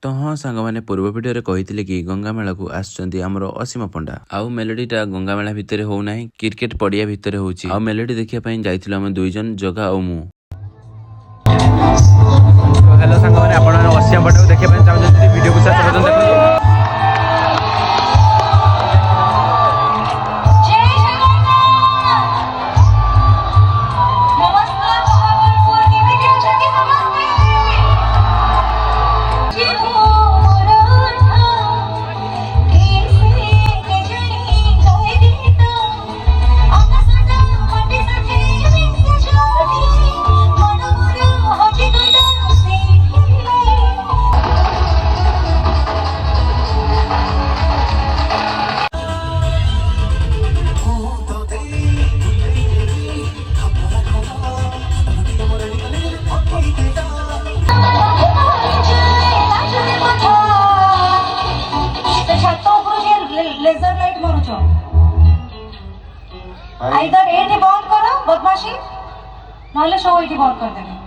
तो हाँ सांग मैंने पूर्व वीडियो कहते कि गंगा मेला को आसुच्चंदी हमर असीम पंडा आउ मेलोडीटा गंगा मेला भितर हो नाही क्रिकेट पड़िया भितर होची आउ मेलोडी देखिया पई जाइथिलु हम दुई जन जगा और मु। हेलो सांग मैंने आपण असीम पंडा देखिया पई चाहते वीडियो को साथ देखो। लेजर लाइट मारुच आइदर एठी बंद करो बदमाशी नहले शो एठी बंद कर देबे।